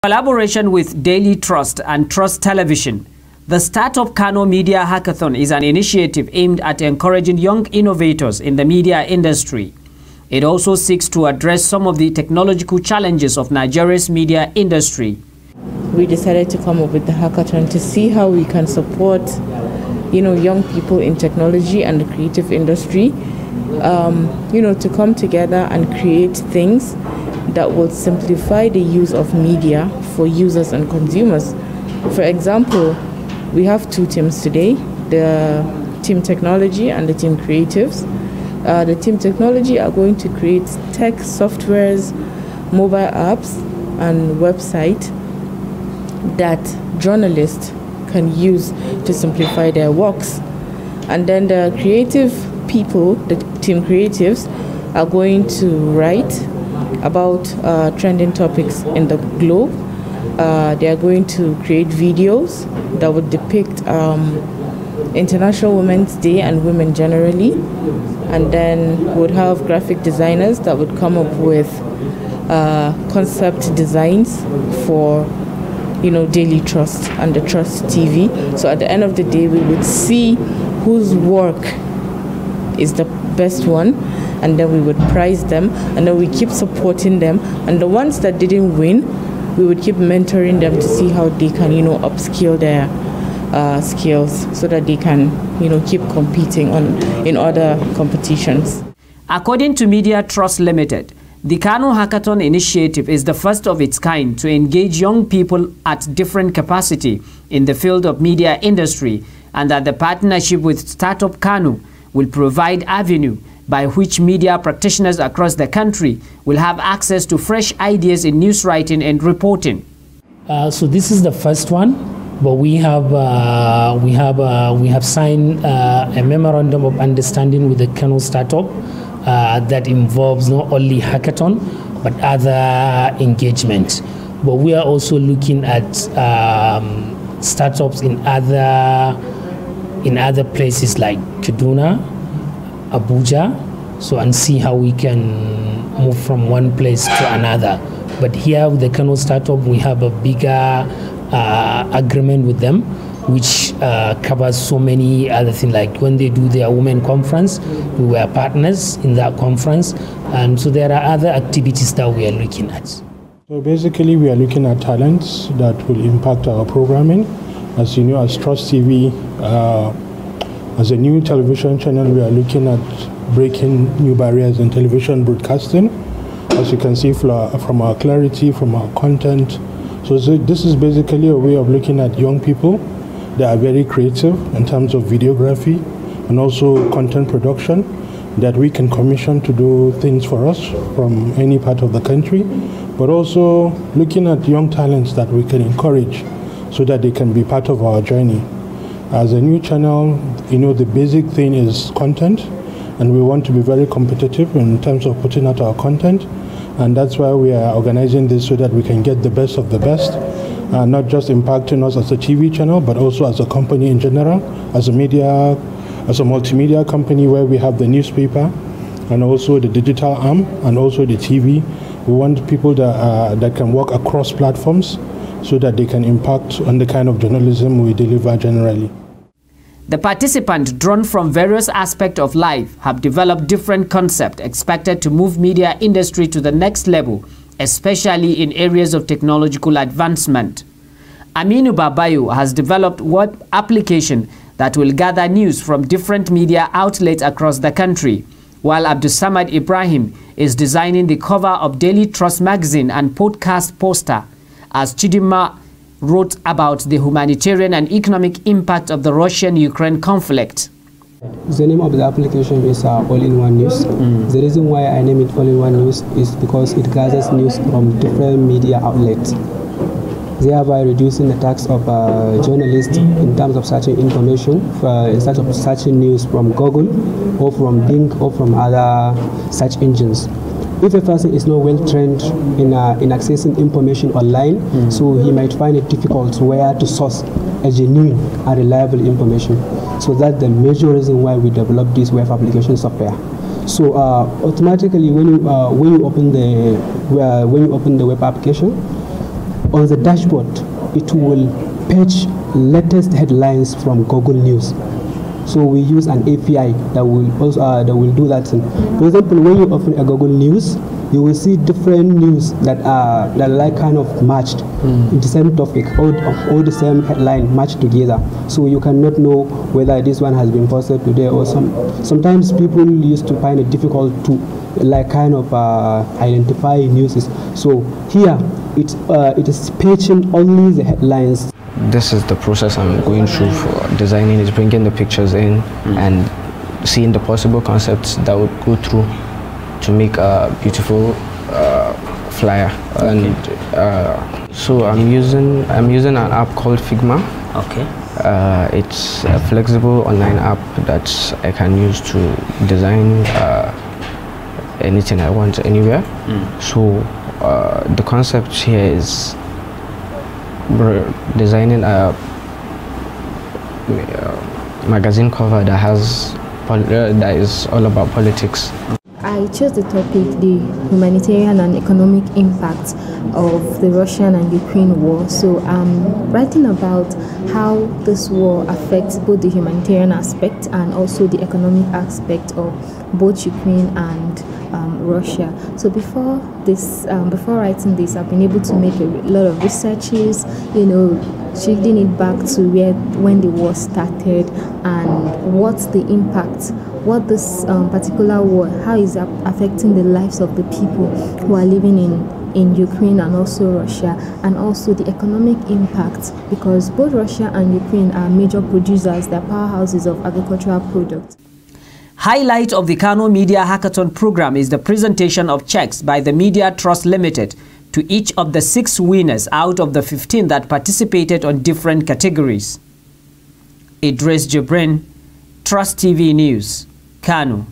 Collaboration with Daily Trust and Trust Television, the Startup Kano Media Hackathon is an initiative aimed at encouraging young innovators in the media industry. It also seeks to address some of the technological challenges of Nigeria's media industry. We decided to come up with the hackathon to see how we can support, young people in technology and the creative industry, to come together and create things that will simplify the use of media for users and consumers. For example, we have two teams today, the team technology and the team creatives. The team technology are going to create tech softwares, mobile apps, and website that journalists can use to simplify their works. And then the creative people, the team creatives, are going to write about trending topics in the globe. They are going to create videos that would depict International Women's Day and women generally. And then would have graphic designers that would come up with concept designs for Daily Trust and the Trust TV. So at the end of the day, we would see whose work is the best one, and then we would prize them, and then we keep supporting them. And the ones that didn't win, we would keep mentoring them to see how they can, upskill their skills so that they can, keep competing in other competitions. According to Media Trust Limited, the Kano Hackathon initiative is the first of its kind to engage young people at different capacity in the field of media industry, and that the partnership with Startup Kano will provide avenue by which media practitioners across the country will have access to fresh ideas in news writing and reporting. So this is the first one, but we have signed a memorandum of understanding with the Kano startup that involves not only hackathon but other engagement. But we are also looking at startups in other places like Kaduna, Abuja, and see how we can move from one place to another. But here with the Kano startup, we have a bigger agreement with them, which covers so many other things. Like when they do their women conference, we were partners in that conference, and so there are other activities that we are looking at. So basically, we are looking at talents that will impact our programming. As you know, as Trust TV, as a new television channel, we are looking at breaking new barriers in television broadcasting. As you can see from our clarity, from our content. So this is basically a way of looking at young people that are very creative in terms of videography and also content production, that we can commission to do things for us from any part of the country, but also looking at young talents that we can encourage so that they can be part of our journey. As a new channel, the basic thing is content, and we want to be very competitive in terms of putting out our content, and that's why we are organizing this so that we can get the best of the best, not just impacting us as a TV channel, but also as a company in general, as a multimedia company where we have the newspaper and also the digital arm and also the TV. We want people that can work across platforms so that they can impact on the kind of journalism we deliver generally. The participants, drawn from various aspects of life, have developed different concepts expected to move media industry to the next level, especially in areas of technological advancement. Aminu Babayo has developed web application that will gather news from different media outlets across the country, while Abdulsamad Ibrahim is designing the cover of Daily Trust magazine and podcast poster, as Chidima wrote about the humanitarian and economic impact of the Russian-Ukraine conflict. The name of the application is All-in-One News. The reason why I name it All-in-One News is because it gathers news from different media outlets, thereby reducing the tax of journalists in terms of searching information, in terms of searching news from Google or from Bing or from other search engines. If a person is not well trained in accessing information online, so he might find it difficult where to source a genuine and reliable information. So that's the major reason why we developed this web application software. So automatically, when you open the web application, on the dashboard, it will fetch latest headlines from Google News. So we use an API that will also that will do that thing. For example, when you open a Google News, you will see different news that are like kind of matched in the same topic, all the same headline matched together. So you cannot know whether this one has been posted today or sometimes people used to find it difficult to like kind of identify news. So here it is fetching only the headlines. This is the process I'm going through for designing, is bringing the pictures in and seeing the possible concepts that would go through to make a beautiful flyer. Okay. And so I'm using an app called Figma. Okay. It's a flexible online app that I can use to design anything I want anywhere. So the concept here is designing a magazine cover that is all about politics. I chose the topic, the humanitarian and economic impact of the Russian and Ukraine war. So I'm writing about how this war affects both the humanitarian aspect and also the economic aspect of both Ukraine and Russia. So before writing this, I've been able to make a lot of researches, shifting it back to when the war started and what's the impact, what this particular war, how is that affecting the lives of the people who are living in Ukraine and also Russia, and also the economic impact, because both Russia and Ukraine are major producers, they're powerhouses of agricultural products. Highlight of the Kano Media Hackathon program is the presentation of checks by the Media Trust Limited to each of the 6 winners out of the 15 that participated on different categories. Idris Jibrin, Trust TV News, Kano.